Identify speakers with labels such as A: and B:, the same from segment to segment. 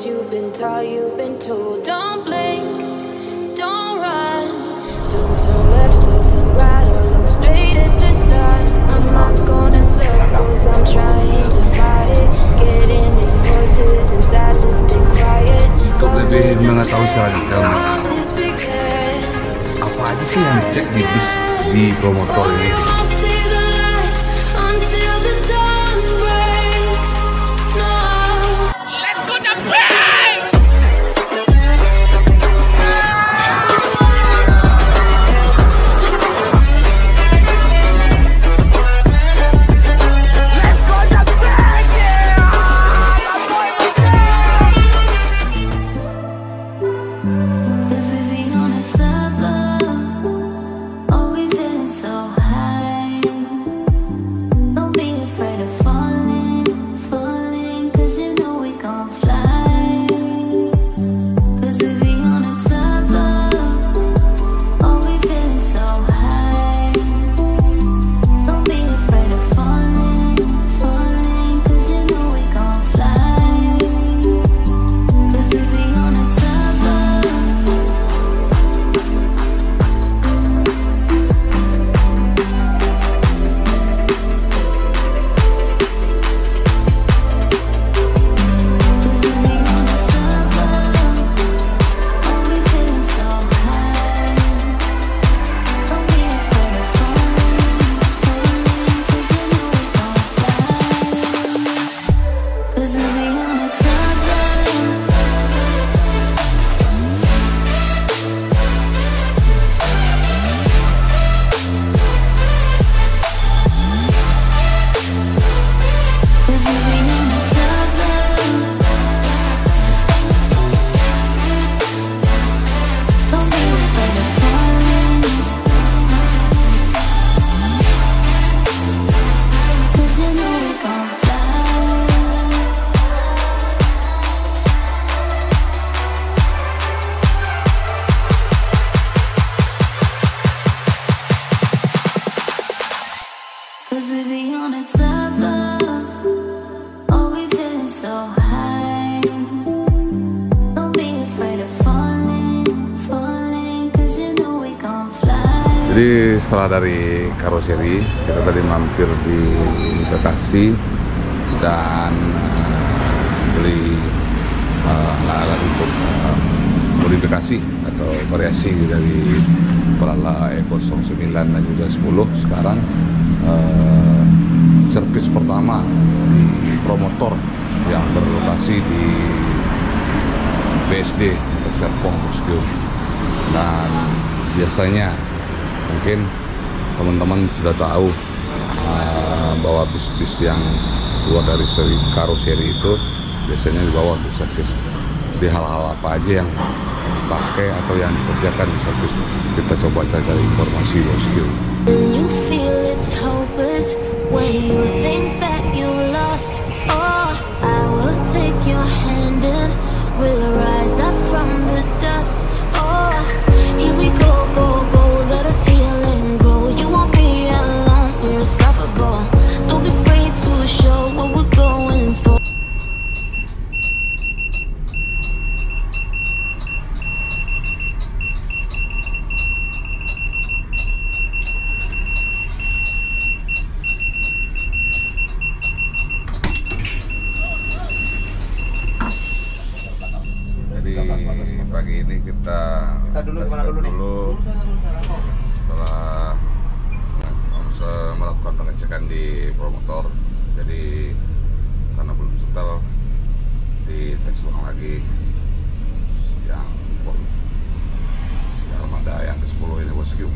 A: rules you've been taught, you've been told. Don't blink, don't run, don't turn left or turn right or look straight at the sun. My mind's going in circles, I'm trying to fight it, getting these voices inside to stay quiet.
B: Untuk lebih mengetahui selanjutnya apa aja sih yang dicek di bis di promotor ini. Jadi setelah dari karoseri, kita tadi mampir di Bekasi dan beli alat-alat untuk modifikasi atau variasi dari Corolla E09 dan juga 10. Sekarang servis pertama di promotor yang berlokasi di BSD Serpong, Bosku. Dan biasanya mungkin teman-teman sudah tahu bahwa bis-bis yang keluar dari seri karoseri itu biasanya dibawa untuk servis. Jadi hal-hal apa aja yang pakai atau yang dikerjakan di servis, kita coba cari informasi, Bosku. Pagi ini kita dulu setelah melakukan pengecekan di promotor. Jadi karena belum setel, di tes ulang lagi yang armada yang ke-10 ini, Bosku.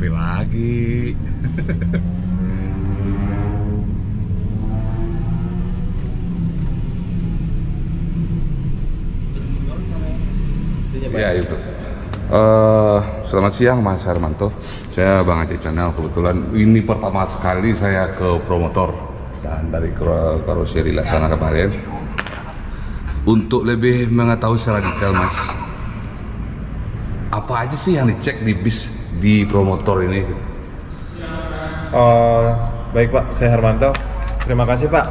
B: ngopi lagi. Ya itu. Selamat siang Mas Hermanto. Saya Bang Aceh Channel. Kebetulan ini pertama sekali saya ke promotor dan dari karoseri Laksana kemarin. Untuk lebih mengetahui secara detail Mas, apa aja sih yang dicek di bis di promotor ini?
C: Baik Pak, saya Hermanto. Terima kasih Pak.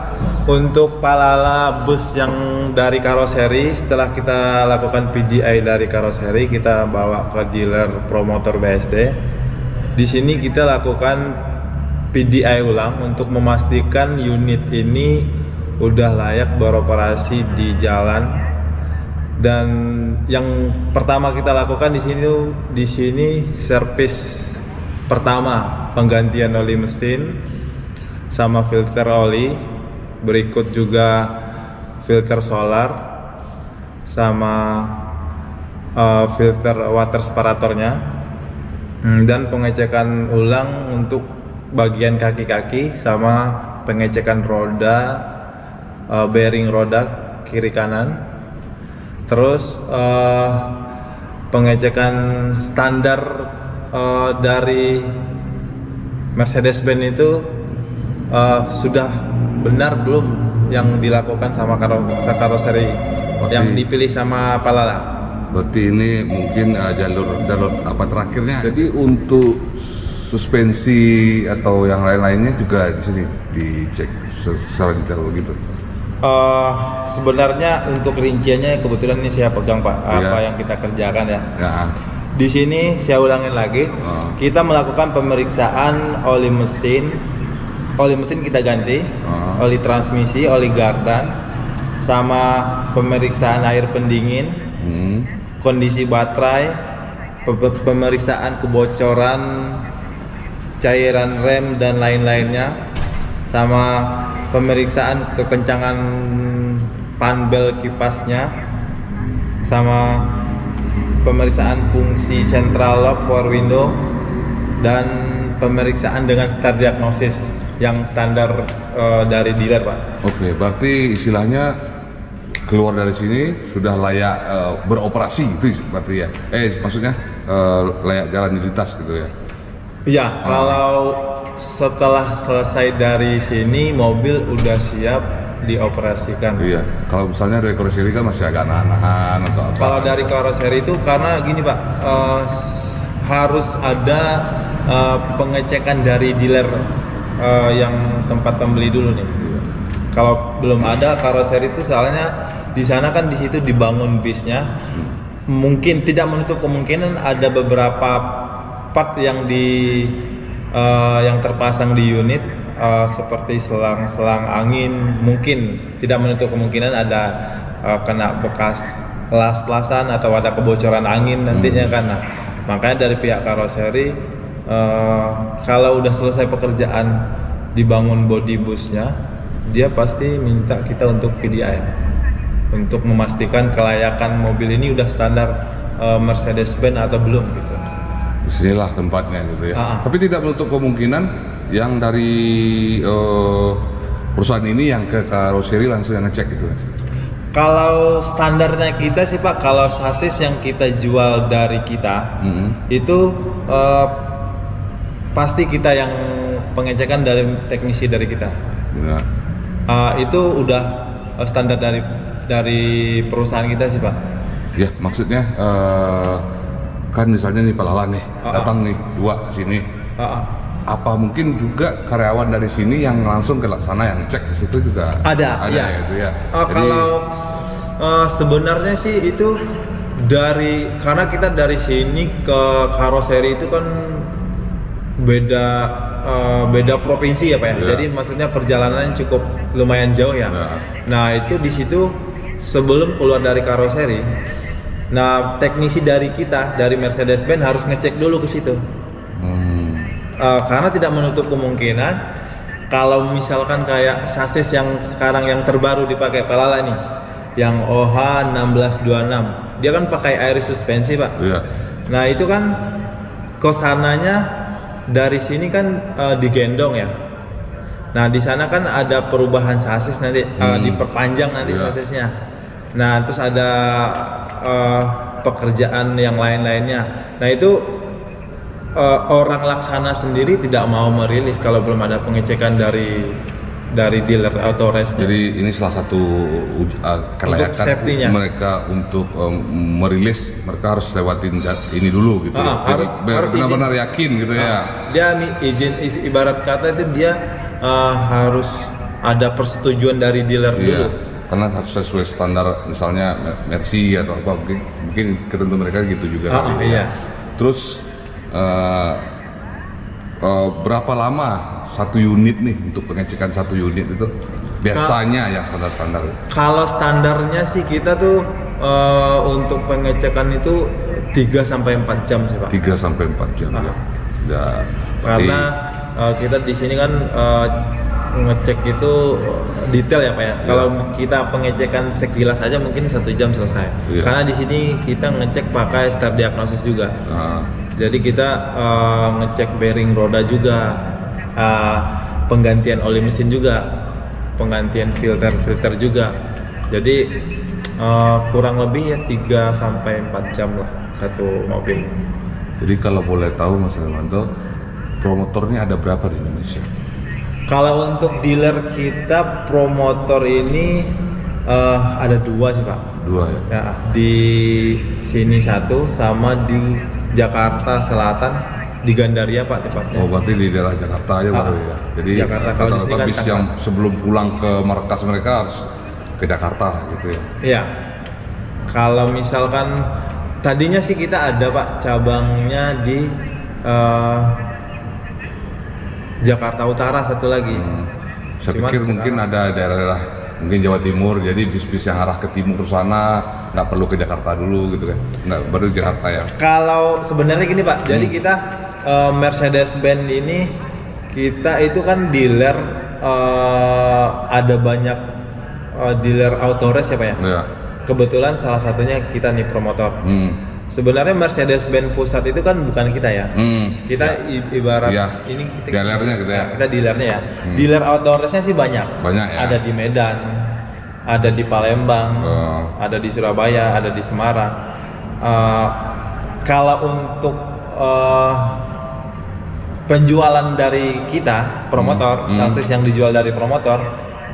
C: Untuk Palala bus yang dari karoseri, setelah kita lakukan PDI dari karoseri, kita bawa ke dealer promotor BSD. Di sini kita lakukan PDI ulang untuk memastikan unit ini udah layak beroperasi di jalan. Dan yang pertama kita lakukan di sini servis pertama, penggantian oli mesin sama filter oli, berikut juga filter solar sama filter water separatornya, dan pengecekan ulang untuk bagian kaki-kaki sama pengecekan roda, bearing roda kiri kanan. Terus pengecekan standar dari Mercedes-Benz itu sudah benar belum yang dilakukan sama karoseri yang dipilih sama Palala.
B: Berarti ini mungkin jalur apa terakhirnya. Jadi untuk suspensi atau yang lain-lainnya juga di sini dicek secara detail begitu.
C: Sebenarnya untuk rinciannya kebetulan ini saya pegang Pak, apa yang kita kerjakan ya. Di sini saya ulangin lagi, kita melakukan pemeriksaan oli mesin kita ganti, oli transmisi, oli gardan, sama pemeriksaan air pendingin, kondisi baterai, pemeriksaan kebocoran cairan rem dan lain-lainnya, sama pemeriksaan kekencangan panbel kipasnya, sama pemeriksaan fungsi central lock power window, dan pemeriksaan dengan star diagnosis yang standar dari dealer Pak. Oke,
B: berarti istilahnya keluar dari sini sudah layak beroperasi itu berarti ya? Maksudnya layak jalan di lintas gitu ya?
C: Iya, kalau setelah selesai dari sini mobil udah siap dioperasikan.
B: Iya, kalau misalnya dari karoseri kan masih agak nahan atau apa?
C: Kalau dari karoseri itu karena gini Pak, harus ada pengecekan dari dealer yang tempat pembeli dulu nih. Kalau belum ada karoseri itu soalnya di sana kan di situ dibangun bisnya. Mungkin tidak menutup kemungkinan ada beberapa part yang yang terpasang di unit seperti selang angin, mungkin tidak menutup kemungkinan ada kena bekas las-lasan atau ada kebocoran angin nantinya kan. Nah, makanya dari pihak karoseri kalau udah selesai pekerjaan dibangun body busnya, dia pasti minta kita untuk PDI untuk memastikan kelayakan mobil ini udah standar Mercedes-Benz atau belum gitu.
B: Disinilah tempatnya gitu ya. Tapi tidak menutup kemungkinan yang dari perusahaan ini yang ke karoseri langsung yang ngecek gitu.
C: Kalau standarnya kita sih Pak, kalau sasis yang kita jual dari kita itu pasti kita yang pengecekan dari teknisi dari kita. Itu udah standar dari perusahaan kita sih Pak.
B: Ya, maksudnya kan misalnya nih Palala nih datang nih dua sini. Apa mungkin juga karyawan dari sini yang langsung ke Laksana yang cek ke situ juga ada ya. Gitu ya.
C: Kalau sebenarnya sih itu karena kita dari sini ke karoseri itu kan beda provinsi ya Pak ya. Jadi maksudnya perjalanannya cukup lumayan jauh ya. Nah, itu di situ sebelum keluar dari karoseri, nah teknisi dari kita dari Mercedes-Benz harus ngecek dulu ke situ. Karena tidak menutup kemungkinan kalau misalkan kayak sasis yang sekarang yang terbaru dipakai Palala nih, yang OH 1626, dia kan pakai air suspensi Pak. Nah itu kan kesananya dari sini kan digendong ya. Nah di sana kan ada perubahan sasis nanti, diperpanjang nanti sasisnya. Nah terus ada pekerjaan yang lain-lainnya. Nah itu orang laksana sendiri tidak mau merilis kalau belum ada pengecekan dari dealer Autores.
B: Jadi ini salah satu kelayakan mereka untuk merilis, mereka harus lewatin ini dulu gitu.
C: Harus
B: benar-benar yakin gitu ya.
C: Dia izin, ibarat kata itu dia harus ada persetujuan dari dealer dulu.
B: Karena harus sesuai standar misalnya Mercy atau apa, mungkin ketentuan mereka gitu juga. Terus berapa lama satu unit nih untuk pengecekan satu unit itu biasanya ya standar-standar?
C: Kalau standarnya sih kita tuh untuk pengecekan itu 3 sampai 4 jam sih Pak.
B: 3 sampai 4 jam ya.
C: Karena kita di sini kan ngecek itu detail ya Pak ya. Kalau kita pengecekan sekilas aja mungkin 1 jam selesai. Karena di sini kita ngecek pakai star diagnosis juga. Jadi kita ngecek bearing roda juga, penggantian oli mesin juga, penggantian filter juga. Jadi kurang lebih ya 3 sampai 4 jam lah satu mobil.
B: Jadi kalau boleh tahu Mas Hermanto, promotornya ada berapa di Indonesia?
C: Kalau untuk dealer kita promotor ini ada 2 sih Pak.
B: 2 ya?
C: Di sini 1 sama di Jakarta Selatan, di Gandaria Pak tepatnya.
B: Oh berarti di daerah Jakarta aja baru ya? Jadi rata-rata bis yang sebelum pulang ke markas mereka harus ke Jakarta gitu ya? Iya.
C: Kalau misalkan tadinya sih kita ada Pak cabangnya di Jakarta Utara satu lagi.
B: Saya pikir mungkin ada daerah-daerah mungkin Jawa Timur, jadi bis-bis yang arah ke timur ke sana nggak perlu ke Jakarta dulu gitu kan? Nggak, baru Jakarta ya?
C: Kalau sebenarnya gini Pak, jadi kita Mercedes-Benz ini kita itu kan dealer, ada banyak dealer Autores ya Pak ya?
B: Iya.
C: Kebetulan salah satunya kita nih promotor. Sebenarnya Mercedes-Benz pusat itu kan bukan kita ya. Kita ibarat ini
B: dealernya gitu ya.
C: Kita dealernya ya. Dealer Autoresnya sih banyak.
B: Banyak ya.
C: Ada di Medan, ada di Palembang, ada di Surabaya, ada di Semarang. Kalau untuk penjualan dari kita promotor, sasis yang dijual dari promotor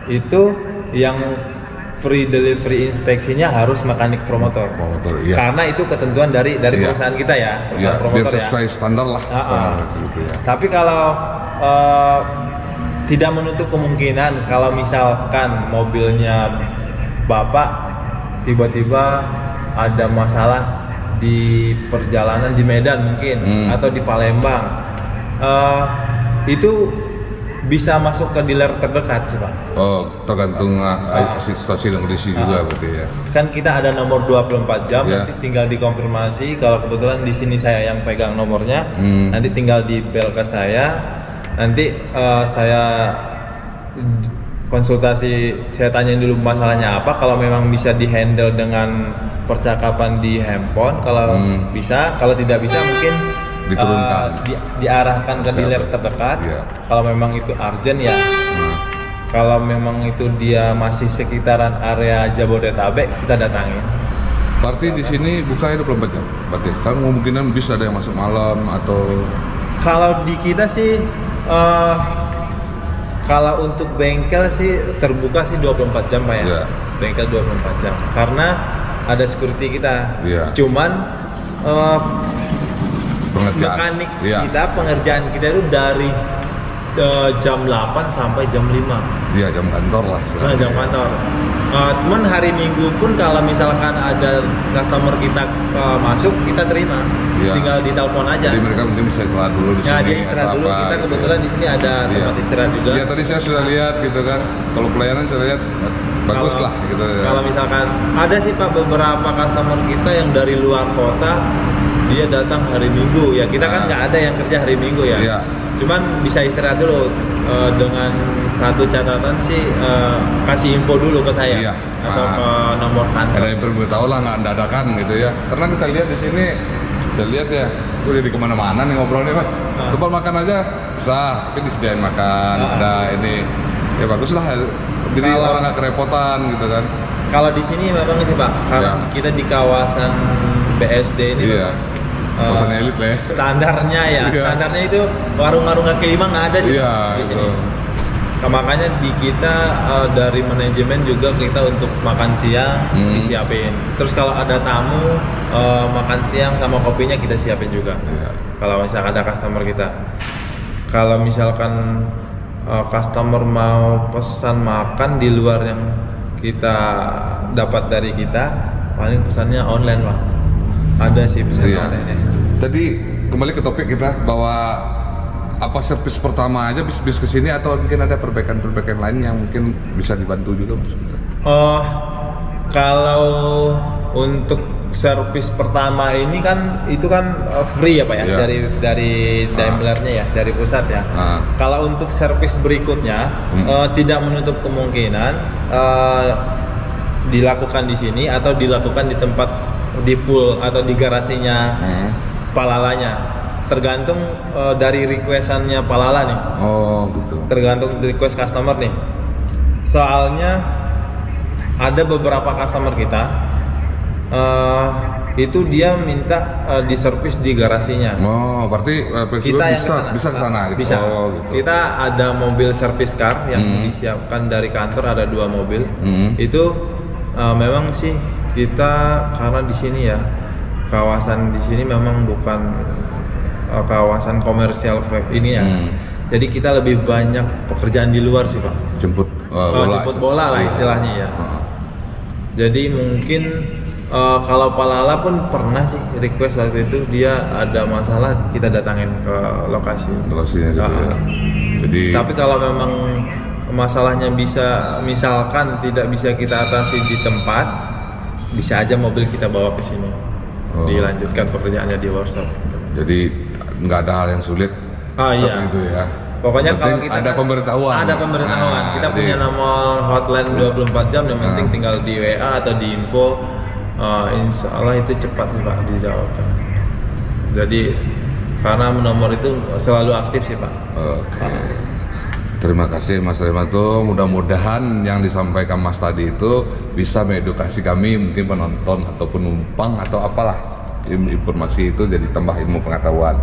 C: itu yang free delivery inspeksinya harus mekanik promotor. Karena itu ketentuan dari perusahaan kita ya, perusahaan promotor
B: biar sesuai standar lah.
C: Gitu ya. Tapi kalau tidak menutup kemungkinan kalau misalkan mobilnya Bapak tiba-tiba ada masalah di perjalanan di Medan mungkin atau di Palembang, itu bisa masuk ke dealer terdekat sih Pak.
B: Oh, tergantung situasi dan kondisi juga berarti ya.
C: Kan kita ada nomor 24 jam, nanti tinggal dikonfirmasi. Kalau kebetulan di sini saya yang pegang nomornya, nanti tinggal di bel ke saya. Nanti saya konsultasi, saya tanyain dulu masalahnya apa. Kalau memang bisa dihandle dengan percakapan di handphone, kalau bisa, kalau tidak bisa mungkin
B: diturunkan,
C: diarahkan ke dealer terdekat. Kalau memang itu urgent ya. Kalau memang itu dia masih sekitaran area Jabodetabek, kita datangin.
B: Berarti di sini buka 24 jam. Berarti kan kemungkinan bisa ada yang masuk malam atau?
C: Kalau di kita sih, kalau untuk bengkel sih terbuka sih 24 jam Pak ya. Bengkel 24 jam. Karena ada security kita. Cuman mekanik kita, pengerjaan kita itu dari jam 8 sampai jam 5.
B: Iya, jam kantor lah.
C: Jam kantor. Cuman hari Minggu pun kalau misalkan ada customer kita masuk, kita terima. Tinggal ditelepon aja.
B: Jadi mereka mungkin bisa istirahat dulu di sini.
C: Dia istirahat dulu. Kita kebetulan di sini ada tempat istirahat juga.
B: Iya, tadi saya sudah lihat gitu kan. Kalau pelayanan saya lihat bagus lah gitu ya.
C: Kalau misalkan ada sih Pak beberapa customer kita yang dari luar kota, dia datang hari Minggu ya. Kita kan nggak ada yang kerja hari Minggu ya. Cuman bisa istirahat dulu, dengan satu catatan sih, kasih info dulu ke saya atau ke nomor kantor.
B: Ada yang beritahu lah, nggak dadakan gitu ya. Karena kita lihat di sini, saya lihat ya Gue jadi kemana-mana nih ngobrolnya mas. Tempat makan aja bisa, tapi disediain makan. Ada ini, ya bagus lah. Jadi orang nggak kerepotan gitu kan.
C: Kalau di sini memang sih Pak, karena kita di kawasan BSD ini.
B: Iya. Kawasan elit lah ya.
C: Standarnya ya, standarnya itu warung-warung kaki lima nggak ada sih di sini. Nah, makanya di kita dari manajemen juga kita untuk makan siang disiapin. Terus kalau ada tamu makan siang sama kopinya kita siapin juga. Kalau misalkan ada customer kita. Kalau misalkan customer mau pesan makan di luar yang kita dapat dari kita, paling pesannya online Pak. Ada sih pesan online-nya.
B: Tadi kembali ke topik kita bahwa apa servis pertama aja bis kesini atau mungkin ada perbaikan-perbaikan lain yang mungkin bisa dibantu juga mas?
C: Kalau untuk servis pertama ini kan itu kan free ya Pak ya, dari Daimlernya ya, dari pusat ya. Kalau untuk servis berikutnya tidak menutup kemungkinan dilakukan di sini atau dilakukan di tempat di pool atau di garasinya Palalanya. Tergantung dari requestannya Palala nih. Oh gitu. Tergantung request customer nih. Soalnya ada beberapa customer kita itu dia minta diservis di garasinya.
B: Oh berarti kita bisa ke sana gitu.
C: Bisa. Oh, gitu. Kita ada mobil service car yang disiapkan dari kantor, ada 2 mobil. Itu memang sih kita karena di sini ya kawasan di sini memang bukan kawasan komersial ini ya. Jadi kita lebih banyak pekerjaan di luar sih Pak. Jemput bola lah istilahnya ya. Jadi mungkin kalau Palala pun pernah sih request waktu itu dia ada masalah kita datangin ke lokasinya gitu ya. Jadi tapi kalau memang masalahnya misalkan tidak bisa kita atasi di tempat, bisa aja mobil kita bawa ke sini. Dilanjutkan pekerjaannya di workshop. Jadi nggak ada hal yang sulit. Iya. Itu ya. Pokoknya kalau kita ada pemberitahuan. Ada pemberitahuan. Kita punya nomor hotline 24 jam. Yang penting tinggal di WA atau di info. Insya Allah itu cepat sih Pak dijawabkan. Jadi karena nomor itu selalu aktif sih Pak. Oke. Terima kasih Mas Remato. Mudah-mudahan yang disampaikan Mas tadi itu bisa mengedukasi kami, mungkin penonton atau penumpang atau apalah. Informasi itu jadi tambah ilmu pengetahuan.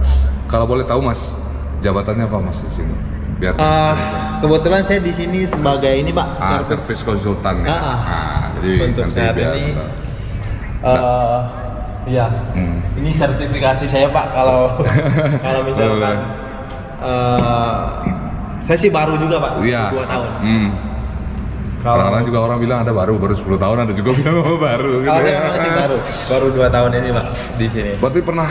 C: Kalau boleh tahu Mas, jabatannya apa Mas di sini? Biar kebetulan saya di sini sebagai ini Pak, service konsultan ya. Jadi untuk saat ini ya. Ini sertifikasi saya Pak kalau misalkan saya sih baru juga Pak, 2 tahun. Karena juga orang bilang ada baru 10 tahun, ada juga bilang baru gitu. Saya masih baru 2 tahun ini Pak di sini. Berarti pernah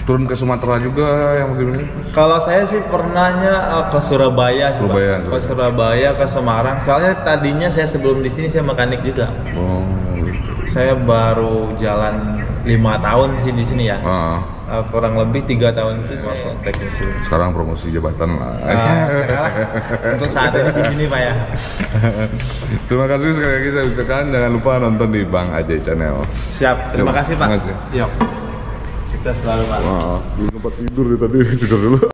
C: turun ke Sumatera juga yang begini? Kalau saya sih pernahnya ke Surabaya sih Pak. Ke Surabaya, ke Semarang. Soalnya tadinya saya sebelum di sini saya mekanik juga. Oh gitu. Saya baru jalan 5 tahun sih di sini ya. Kurang lebih 3 tahun itu saya teknisi. Sekarang promosi jabatan lah. Untuk saat ini di sini Pak ya. Terima kasih sekali lagi saya ucapkan. Jangan lupa nonton di Bang Ajay Channel. Siap. Terima kasih Pak. Yuk. Sukses selalu Pak. Belum sempat tidur tadi, tidur dulu.